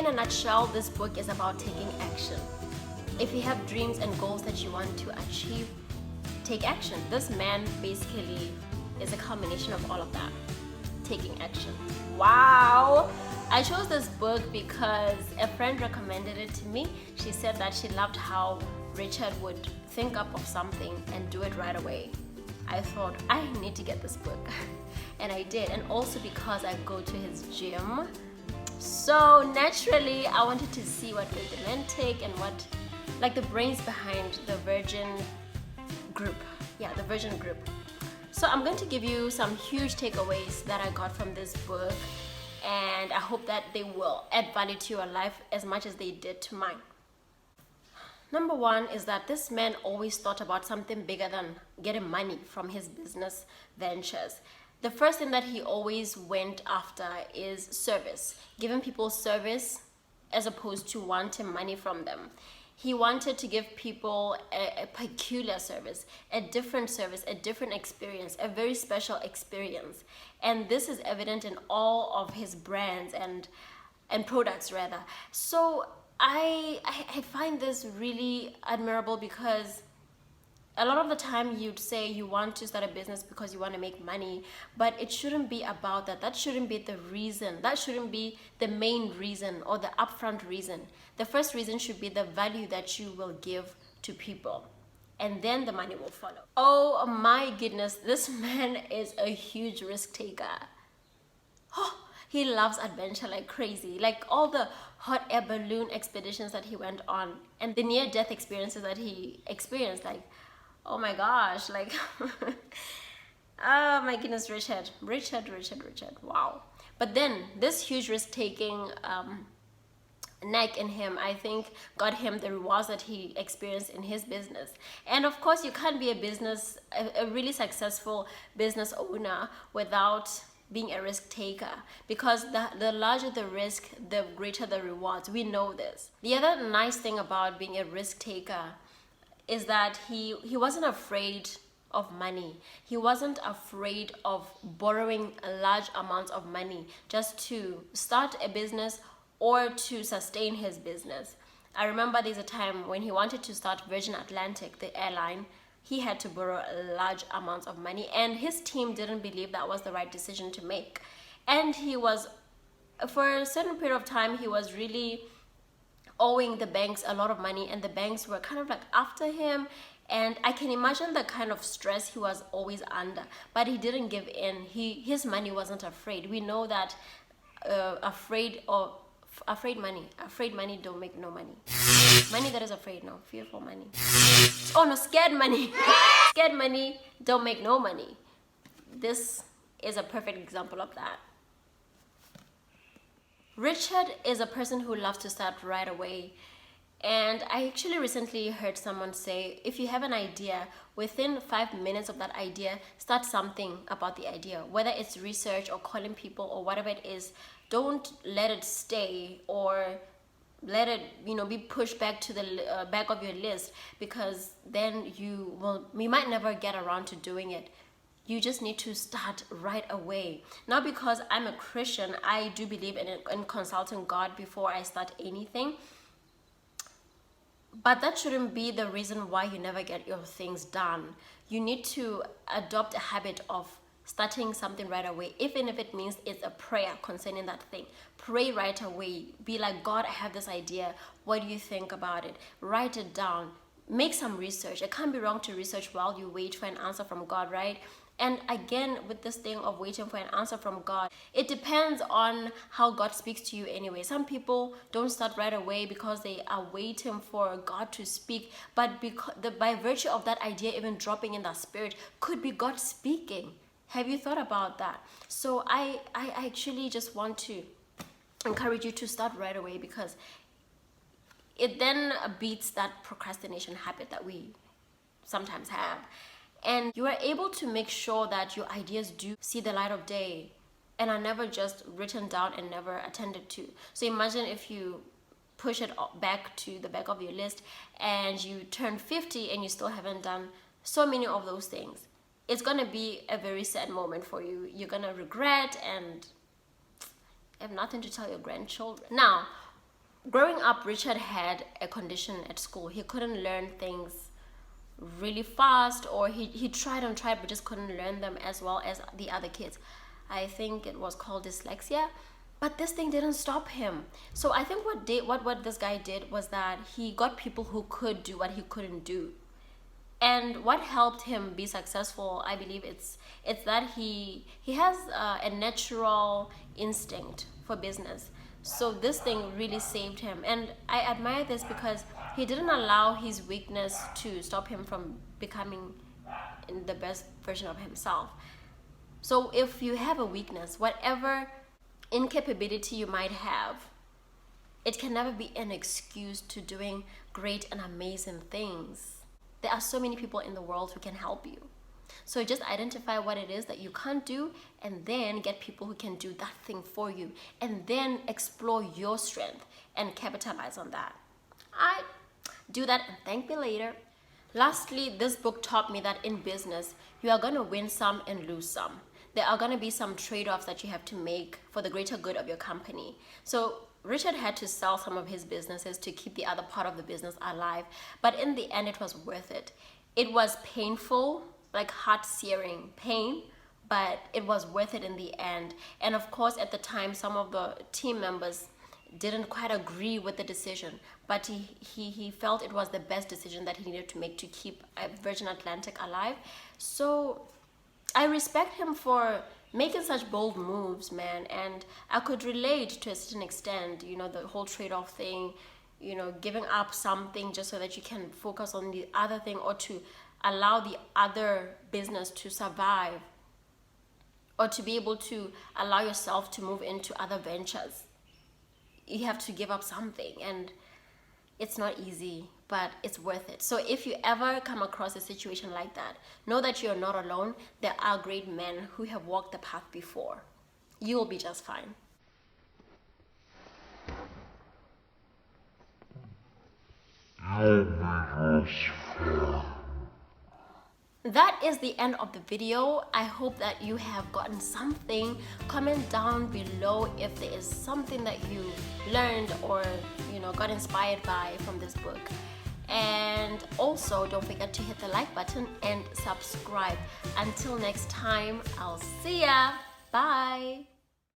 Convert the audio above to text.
In a nutshell, this book is about taking action. If you have dreams and goals that you want to achieve, take action. This man basically is a combination of all of that. Taking action. Wow! I chose this book because a friend recommended it to me. She said that she loved how Richard would think up of something and do it right away. I thought, I need to get this book. And I did. And also because I go to his gym. So naturally, I wanted to see what the men take and what, like the brains behind the Virgin group. Yeah, the Virgin group. So I'm going to give you some huge takeaways that I got from this book, and I hope that they will add value to your life as much as they did to mine. Number one is that this man always thought about something bigger than getting money from his business ventures. The first thing that he always went after is service, giving people service as opposed to wanting money from them. He wanted to give people a peculiar service, a different experience, a very special experience. And this is evident in all of his brands and products rather. So I find this really admirable because a lot of the time you'd say you want to start a business because you want to make money, but it shouldn't be about that. That shouldn't be the reason. That shouldn't be the main reason or the upfront reason. The first reason should be the value that you will give to people, and then the money will follow. Oh my goodness, this man is a huge risk taker. Oh, he loves adventure like crazy, like all the hot air balloon expeditions that he went on and the near-death experiences that he experienced, like, oh my gosh, like, oh my goodness, Richard, wow. But then this huge risk-taking knack in him, I think, got him the rewards that he experienced in his business. And of course, you can't be a really successful business owner without being a risk taker, because the larger the risk, the greater the rewards. We know this. The other nice thing about being a risk taker is that he wasn't afraid of money. He wasn't afraid of borrowing large amounts of money just to start a business or to sustain his business. I remember there's a time when he wanted to start Virgin Atlantic, the airline. He had to borrow large amounts of money, and his team didn't believe that was the right decision to make. And he was, for a certain period of time, he was really owing the banks a lot of money, and the banks were kind of like after him, and I can imagine the kind of stress he was always under, but he didn't give in. His money wasn't afraid. We know that afraid money don't make no money. Money that is afraid, no, fearful money. Oh no, scared money. Scared money don't make no money. This is a perfect example of that. Richard is a person who loves to start right away. And I actually recently heard someone say, if you have an idea, within 5 minutes of that idea, start something about the idea. Whether it's research or calling people or whatever it is, don't let it stay or let it, be pushed back to the back of your list, because then you might never get around to doing it. You just need to start right away. Now, because I'm a Christian, I do believe in consulting God before I start anything. But that shouldn't be the reason why you never get your things done. You need to adopt a habit of starting something right away, even if it means it's a prayer concerning that thing. Pray right away. Be like, God, I have this idea. What do you think about it? Write it down. Make some research. It can't be wrong to research while you wait for an answer from God, right? And again, with this thing of waiting for an answer from God, it depends on how God speaks to you anyway. Some people don't start right away because they are waiting for God to speak. But by virtue of that idea even dropping in their spirit, could be God speaking. Have you thought about that? So I actually just want to encourage you to start right away, because it then beats that procrastination habit that we sometimes have. And you are able to make sure that your ideas do see the light of day and are never just written down and never attended to. So imagine if you push it back to the back of your list and you turn 50 and you still haven't done so many of those things. It's going to be a very sad moment for you. You're going to regret and have nothing to tell your grandchildren. Now, growing up, Richard had a condition at school. He couldn't learn things really fast, or he tried and tried but just couldn't learn them as well as the other kids. I think it was called dyslexia, but this thing didn't stop him. So I think what this guy did was that he got people who could do what he couldn't do. And what helped him be successful, I believe it's that he has a natural instinct for business. So this thing really saved him, and I admire this because he didn't allow his weakness to stop him from becoming the best version of himself. So if you have a weakness, whatever incapability you might have, it can never be an excuse to doing great and amazing things. There are so many people in the world who can help you. So just identify what it is that you can't do, and then get people who can do that thing for you, and then explore your strength and capitalize on that. I do that and thank me later. Lastly, this book taught me that in business, you are going to win some and lose some. There are going to be some trade-offs that you have to make for the greater good of your company. So Richard had to sell some of his businesses to keep the other part of the business alive, but in the end, it was worth it. It was painful, like heart-searing pain, but it was worth it in the end. And of course, at the time, some of the team members didn't quite agree with the decision, but he felt it was the best decision that he needed to make to keep Virgin Atlantic alive. So I respect him for making such bold moves, man. And I could relate to a certain extent, the whole trade-off thing, giving up something just so that you can focus on the other thing, or to allow the other business to survive, or to be able to allow yourself to move into other ventures. You have to give up something, and it's not easy, but it's worth it. So if you ever come across a situation like that, know that you're not alone. There are great men who have walked the path before. You will be just fine. That is the end of the video. I hope that you have gotten something. Comment down below if there is something that you learned or got inspired by from this book. And also don't forget to hit the like button and subscribe. Until next time, I'll see ya. Bye.